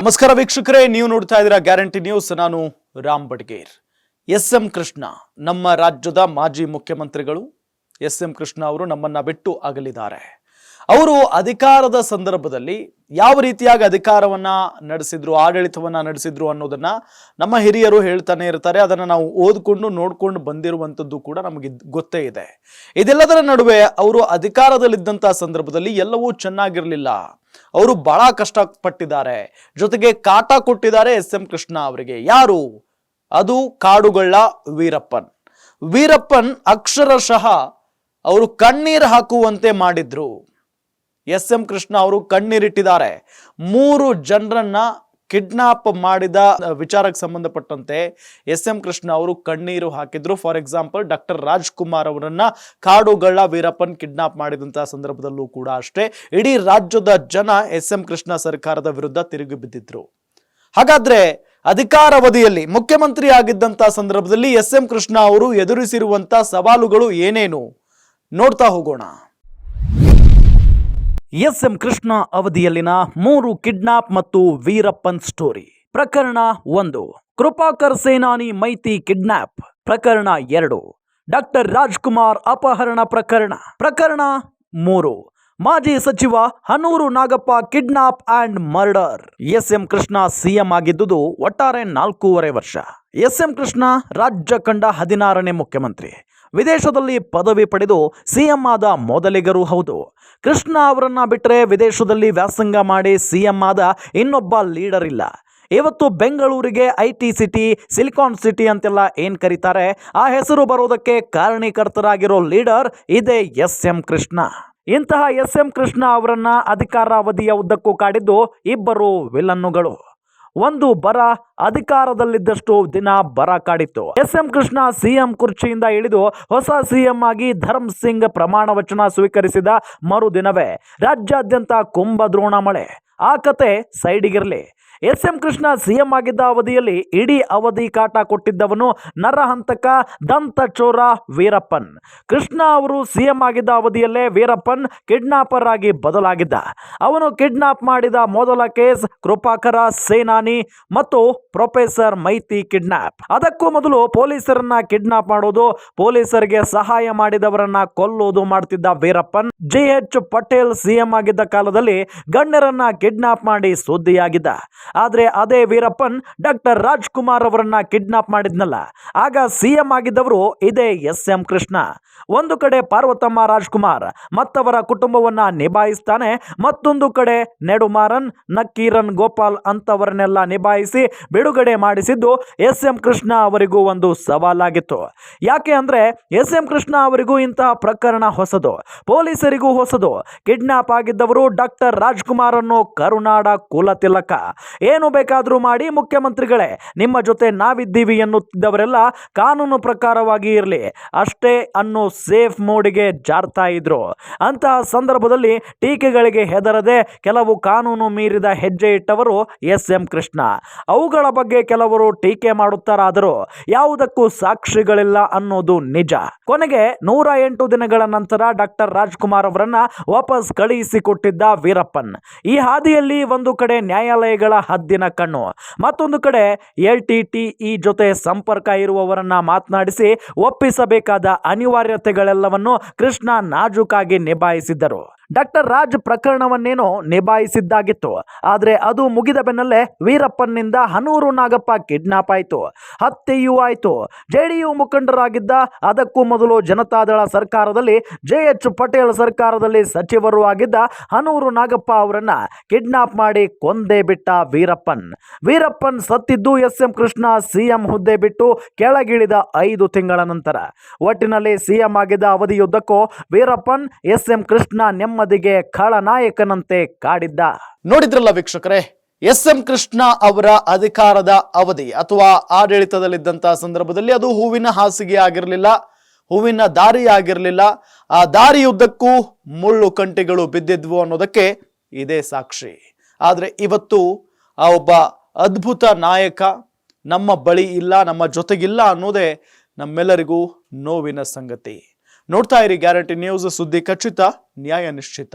ನಮಸ್ಕಾರ ವೀಕ್ಷಕರೇ, ನೀವು ನೋಡ್ತಾ ಇದ್ದೀರಾ ಗ್ಯಾರಂಟಿ ನ್ಯೂಸ್. ನಾನು ರಾಮ್ ಬಡ್ಗೇರ್. ಎಸ್.ಎಂ. ಕೃಷ್ಣ ನಮ್ಮ ರಾಜ್ಯದ ಮಾಜಿ ಮುಖ್ಯಮಂತ್ರಿಗಳು. ಎಸ್.ಎಂ. ಕೃಷ್ಣ ಅವರು ನಮ್ಮನ್ನ ಬಿಟ್ಟು ಅಗಲಿದ್ದಾರೆ. ಅವರು ಅಧಿಕಾರದ ಸಂದರ್ಭದಲ್ಲಿ ಯಾವ ರೀತಿಯಾಗಿ ಅಧಿಕಾರವನ್ನ ನಡೆಸಿದ್ರು, ಆಡಳಿತವನ್ನ ನಡೆಸಿದ್ರು ಅನ್ನೋದನ್ನ ನಮ್ಮ ಹಿರಿಯರು ಹೇಳ್ತಾನೆ ಇರ್ತಾರೆ. ಅದನ್ನ ನಾವು ಓದ್ಕೊಂಡು ನೋಡ್ಕೊಂಡು ಬಂದಿರುವಂತದ್ದು ಕೂಡ ನಮಗೆ ಗೊತ್ತೇ ಇದೆ. ಇದೆಲ್ಲದರ ನಡುವೆ ಅವರು ಅಧಿಕಾರದಲ್ಲಿದ್ದಂತಹ ಸಂದರ್ಭದಲ್ಲಿ ಎಲ್ಲವೂ ಚೆನ್ನಾಗಿರ್ಲಿಲ್ಲ. ಅವರು ಬಹಳ ಕಷ್ಟಪಟ್ಟಿದ್ದಾರೆ, ಜೊತೆಗೆ ಕಾಟ ಕೊಟ್ಟಿದ್ದಾರೆ ಎಸ್.ಎಂ. ಕೃಷ್ಣ ಅವರಿಗೆ. ಯಾರು? ಅದು ಕಾಡುಗೊಳ್ಳ ವೀರಪ್ಪನ್. ವೀರಪ್ಪನ್ ಅಕ್ಷರಶಃ ಅವರು ಕಣ್ಣೀರು ಹಾಕುವಂತೆ ಮಾಡಿದ್ರು. ಎಸ್.ಎಂ. ಕೃಷ್ಣ ಅವರು ಕಣ್ಣೀರಿಟ್ಟಿದ್ದಾರೆ. 3 ಜನರನ್ನ ಕಿಡ್ನಾಪ್ ಮಾಡಿದ ವಿಚಾರಕ್ಕೆ ಸಂಬಂಧಪಟ್ಟಂತೆ ಎಸ್.ಎಂ. ಕೃಷ್ಣ ಅವರು ಕಣ್ಣೀರು ಹಾಕಿದ್ರು. ಫಾರ್ ಎಕ್ಸಾಂಪಲ್, ಡಾಕ್ಟರ್ ರಾಜ್ಕುಮಾರ್ ಅವರನ್ನ ಕಾಡುಗೊಳ್ಳ ವೀರಪ್ಪನ್ ಕಿಡ್ನಾಪ್ ಮಾಡಿದಂತಹ ಸಂದರ್ಭದಲ್ಲೂ ಕೂಡ ಅಷ್ಟೇ ಇಡೀ ರಾಜ್ಯದ ಜನ ಎಸ್.ಎಂ. ಕೃಷ್ಣ ಸರ್ಕಾರದ ವಿರುದ್ಧ ತಿರುಗಿ ಬಿದ್ದಿದ್ರು. ಹಾಗಾದ್ರೆ ಅಧಿಕಾರಾವಧಿಯಲ್ಲಿ ಮುಖ್ಯಮಂತ್ರಿ ಆಗಿದ್ದಂತಹ ಸಂದರ್ಭದಲ್ಲಿ ಎಸ್.ಎಂ. ಕೃಷ್ಣ ಅವರು ಎದುರಿಸಿರುವಂತಹ ಸವಾಲುಗಳು ಏನೇನು ನೋಡ್ತಾ ಹೋಗೋಣ. ಎಸ್.ಎಂ. ಕೃಷ್ಣ ಅವಧಿಯಲ್ಲಿನ 3 ಕಿಡ್ನಾಪ್ ಮತ್ತು ವೀರಪ್ಪನ್ ಸ್ಟೋರಿ. ಪ್ರಕರಣ 1, ಕೃಪಾಕರ್ ಸೇನಾನಿ ಮೈತಿ ಕಿಡ್ನಾಪ್. ಪ್ರಕರಣ 2, ಡಾಕ್ಟರ್ ರಾಜ್ಕುಮಾರ್ ಅಪಹರಣ ಪ್ರಕರಣ. ಪ್ರಕರಣ 3, ಮಾಜಿ ಸಚಿವ Hanur Nagappa kidnap and murder. SM. Krishna CM ಆಗಿದ್ದುದು ಒಟ್ಟಾರೆ 4.5 ವರ್ಷ. ಎಸ್.ಎಂ. ಕೃಷ್ಣ ರಾಜ್ಯ ಕಂಡ 16ನೇ ಮುಖ್ಯಮಂತ್ರಿ. ವಿದೇಶದಲ್ಲಿ ಪದವಿ ಪಡೆದು ಸಿಎಂ ಆದ ಮೊದಲಿಗರು ಹೌದು. ಕೃಷ್ಣ ಅವರನ್ನ ಬಿಟ್ಟರೆ ವಿದೇಶದಲ್ಲಿ ವ್ಯಾಸಂಗ ಮಾಡಿ ಸಿಎಂ ಆದ ಇನ್ನೊಬ್ಬ ಲೀಡರ್ ಇಲ್ಲ. ಇವತ್ತು ಬೆಂಗಳೂರಿಗೆ ಐಟಿ ಸಿಟಿ, ಸಿಲಿಕಾನ್ ಸಿಟಿ ಅಂತೆಲ್ಲ ಏನ್ ಕರೀತಾರೆ, ಆ ಹೆಸರು ಬರೋದಕ್ಕೆ ಕಾರಣೀಕರ್ತರಾಗಿರೋ ಲೀಡರ್ ಇದೇ ಎಸ್.ಎಂ. ಕೃಷ್ಣ. ಇಂತಹ ಎಸ್.ಎಂ. ಕೃಷ್ಣ ಅವರನ್ನ ಅಧಿಕಾರಾವಧಿಯ ಉದ್ದಕ್ಕೂ ಕಾಡಿದ್ದು 2 ವಿಲನ್ನುಗಳು. ಒಂದು ಬರ, ಅಧಿಕಾರದಲ್ಲಿದ್ದಷ್ಟು ದಿನ ಬರ ಕಾಡಿತ್ತು. ಎಸ್.ಎಂ. ಕೃಷ್ಣ ಸಿಎಂ ಕುರ್ಚಿಯಿಂದ ಇಳಿದು ಹೊಸ ಸಿಎಂ ಆಗಿ ಧರ್ಮ್ ಸಿಂಗ್ ಪ್ರಮಾಣ ವಚನ ಸ್ವೀಕರಿಸಿದ ಮರುದಿನವೇ ರಾಜ್ಯಾದ್ಯಂತ ಕುಂಭದ್ರೋಣ ಮಳೆ. ಆ ಕತೆ ಸೈಡಿಗಿರಲಿ. ಎಸ್.ಎಂ. ಕೃಷ್ಣ ಸಿಎಂ ಆಗಿದ್ದ ಅವಧಿಯಲ್ಲಿ ಇಡೀ ಅವಧಿ ಕಾಟ ಕೊಟ್ಟಿದ್ದವನು ನರಹಂತಕ ದಂತಚೋರ ವೀರಪ್ಪನ್. ಕೃಷ್ಣ ಅವರು ಸಿಎಂ ಆಗಿದ್ದ ಅವಧಿಯಲ್ಲೇ ವೀರಪ್ಪನ್ ಕಿಡ್ನಾಪರ್ ಆಗಿ ಬದಲಾಗಿದ್ದ. ಅವನು ಕಿಡ್ನಾಪ್ ಮಾಡಿದ ಮೊದಲ ಕೇಸ್ ಕೃಪಾಕರ ಸೇನಾನಿ ಮತ್ತು ಪ್ರೊಫೆಸರ್ ಮೈತಿ ಕಿಡ್ನಾಪ್. ಅದಕ್ಕೂ ಮೊದಲು ಪೊಲೀಸರನ್ನ ಕಿಡ್ನಾಪ್ ಮಾಡೋದು, ಪೊಲೀಸರಿಗೆ ಸಹಾಯ ಮಾಡಿದವರನ್ನ ಕೊಲ್ಲೋದು ಮಾಡ್ತಿದ್ದ ವೀರಪ್ಪನ್. ಜಿ.ಎಚ್. ಪಟೇಲ್ ಸಿಎಂ ಆಗಿದ್ದ ಕಾಲದಲ್ಲಿ ಗಣ್ಯರನ್ನ ಕಿಡ್ನಾಪ್ ಮಾಡಿ ಸುದ್ದಿಯಾಗಿದ್ದ. ಆದ್ರೆ ಅದೇ ವೀರಪ್ಪನ್ ಡಾಕ್ಟರ್ ರಾಜ್ಕುಮಾರ್ ಅವರನ್ನ ಕಿಡ್ನಾಪ್ ಮಾಡಿದ್ನಲ್ಲ, ಆಗ ಸಿಎಂ ಆಗಿದ್ದವರು ಇದೇ ಎಸ್.ಎಂ. ಕೃಷ್ಣ. ಒಂದು ಕಡೆ ಪಾರ್ವತಮ್ಮ ರಾಜ್ಕುಮಾರ್ ಮತ್ತವರ ಕುಟುಂಬವನ್ನ ನಿಭಾಯಿಸ್ತಾನೆ, ಮತ್ತೊಂದು ಕಡೆ ನೆಡುಮಾರನ್, ನಕ್ಕೀರನ್ ಗೋಪಾಲ್ ಅಂತವರನ್ನೆಲ್ಲ ನಿಭಾಯಿಸಿ ಬಿಡುಗಡೆ ಮಾಡಿಸಿದ್ದು ಎಸ್.ಎಂ. ಕೃಷ್ಣ ಅವರಿಗೂ ಒಂದು ಸವಾಲಾಗಿತ್ತು. ಯಾಕೆ ಅಂದ್ರೆ ಎಸ್.ಎಂ. ಕೃಷ್ಣ ಅವರಿಗೂ ಇಂತಹ ಪ್ರಕರಣ ಹೊಸದು, ಪೊಲೀಸರಿಗೂ ಹೊಸದು. ಕಿಡ್ನಾಪ್ ಆಗಿದ್ದವರು ಡಾಕ್ಟರ್ ರಾಜ್ಕುಮಾರ್ ಅನ್ನೋ ಕರುನಾಡ ಕುಲತಿಲಕ. ಏನು ಬೇಕಾದ್ರೂ ಮಾಡಿ ಮುಖ್ಯಮಂತ್ರಿಗಳೇ, ನಿಮ್ಮ ಜೊತೆ ನಾವಿದ್ದೀವಿ ಎನ್ನುತ್ತಿದ್ದವರೆಲ್ಲ ಕಾನೂನು ಪ್ರಕಾರವಾಗಿ ಇರಲಿ ಅಷ್ಟೇ ಅನ್ನೋ ಸೇಫ್ ಮೋಡಿಗೆ ಜಾರ್ತಾ ಇದ್ರು. ಅಂತಹ ಸಂದರ್ಭದಲ್ಲಿ ಟೀಕೆಗಳಿಗೆ ಹೆದರದೆ ಕೆಲವು ಕಾನೂನು ಮೀರಿದ ಹೆಜ್ಜೆ ಇಟ್ಟವರು ಎಸ್.ಎಂ. ಕೃಷ್ಣ. ಅವುಗಳ ಬಗ್ಗೆ ಕೆಲವರು ಟೀಕೆ ಮಾಡುತ್ತಾರಾದರೂ ಯಾವುದಕ್ಕೂ ಸಾಕ್ಷಿಗಳಿಲ್ಲ ಅನ್ನೋದು ನಿಜ. ಕೊನೆಗೆ 108 ದಿನಗಳ ನಂತರ ಡಾಕ್ಟರ್ ರಾಜ್ಕುಮಾರ್ ಅವರನ್ನ ವಾಪಸ್ ಕಳುಹಿಸಿಕೊಟ್ಟಿದ್ದ ವೀರಪ್ಪನ್. ಈ ಹಾದಿಯಲ್ಲಿ ಒಂದು ಕಡೆ ನ್ಯಾಯಾಲಯಗಳ ಹದ್ದಿನ ಕಣ್ಣು, ಮತ್ತೊಂದು ಕಡೆ LTTE ಜೊತೆ ಸಂಪರ್ಕ ಇರುವವರನ್ನ ಮಾತನಾಡಿಸಿ ಒಪ್ಪಿಸಬೇಕಾದ ಅನಿವಾರ್ಯತೆಗಳೆಲ್ಲವನ್ನು ಕೃಷ್ಣ ನಾಜೂಕಾಗಿ ನಿಭಾಯಿಸಿದ್ದರು. ಡಾಕ್ಟರ್ ರಾಜ್ ಪ್ರಕರಣವನ್ನೇನೋ ನಿಭಾಯಿಸಿದ್ದಾಗಿತ್ತು. ಆದರೆ ಅದು ಮುಗಿದ ಬೆನ್ನಲ್ಲೇ ವೀರಪ್ಪನ್ನಿಂದ ಹನೂರು ನಾಗಪ್ಪ ಕಿಡ್ನಾಪ್ ಆಯಿತು, ಹತ್ಯೆಯೂ ಆಯಿತು. JDU ಮುಖಂಡರಾಗಿದ್ದ, ಅದಕ್ಕೂ ಮೊದಲು ಜನತಾದಳ ಸರ್ಕಾರದಲ್ಲಿ JH ಪಟೇಲ್ ಸರ್ಕಾರದಲ್ಲಿ ಸಚಿವರು ಆಗಿದ್ದ ಹನೂರು ನಾಗಪ್ಪ ಅವರನ್ನ ಕಿಡ್ನಾಪ್ ಮಾಡಿ ಕೊಂದೇ ಬಿಟ್ಟ ವೀರಪ್ಪನ್. ವೀರಪ್ಪನ್ ಸತ್ತಿದ್ದು ಎಸ್.ಎಂ. ಕೃಷ್ಣ ಸಿಎಂ ಹುದ್ದೆ ಬಿಟ್ಟು ಕೆಳಗಿಳಿದ 5 ತಿಂಗಳ ನಂತರ. ಒಟ್ಟಿನಲ್ಲಿ ಸಿಎಂ ಆಗಿದ್ದ ಅವಧಿಯುದ್ದಕ್ಕೂ ವೀರಪ್ಪನ್ ಎಸ್.ಎಂ. ಕೃಷ್ಣ ನೆಮ್ಮದಿಗೆ ಖಳನಾಯಕನಂತೆ ಕಾಡಿದ್ದ. ನೋಡಿದ್ರಲ್ಲ ವೀಕ್ಷಕರೇ, ಎಸ್.ಎಂ. ಕೃಷ್ಣ ಅವರ ಅಧಿಕಾರದ ಅವಧಿ ಅಥವಾ ಆಡಳಿತದಲ್ಲಿದ್ದಂತಹ ಸಂದರ್ಭದಲ್ಲಿ ಅದು ಹೂವಿನ ಹಾಸಿಗೆ ಆಗಿರಲಿಲ್ಲ, ಹೂವಿನ ದಾರಿ ಆಗಿರಲಿಲ್ಲ. ಆ ದಾರಿಯುದ್ದಕ್ಕೂ ಮುಳ್ಳು ಕಂಟಿಗಳು ಬಿದ್ದಿದ್ವು ಅನ್ನೋದಕ್ಕೆ ಇದೇ ಸಾಕ್ಷಿ. ಆದ್ರೆ ಇವತ್ತು ಆ ಒಬ್ಬ ಅದ್ಭುತ ನಾಯಕ ನಮ್ಮ ಬಳಿ ಇಲ್ಲ, ನಮ್ಮ ಜೊತೆಗಿಲ್ಲ ಅನ್ನೋದೇ ನಮ್ಮೆಲ್ಲರಿಗೂ ನೋವಿನ ಸಂಗತಿ. ನೋಡ್ತಾ ಇರಿ ಗ್ಯಾರಂಟಿ ನ್ಯೂಸ್, ಸುದ್ದಿ ಖಚಿತ, ನ್ಯಾಯ ನಿಶ್ಚಿತ.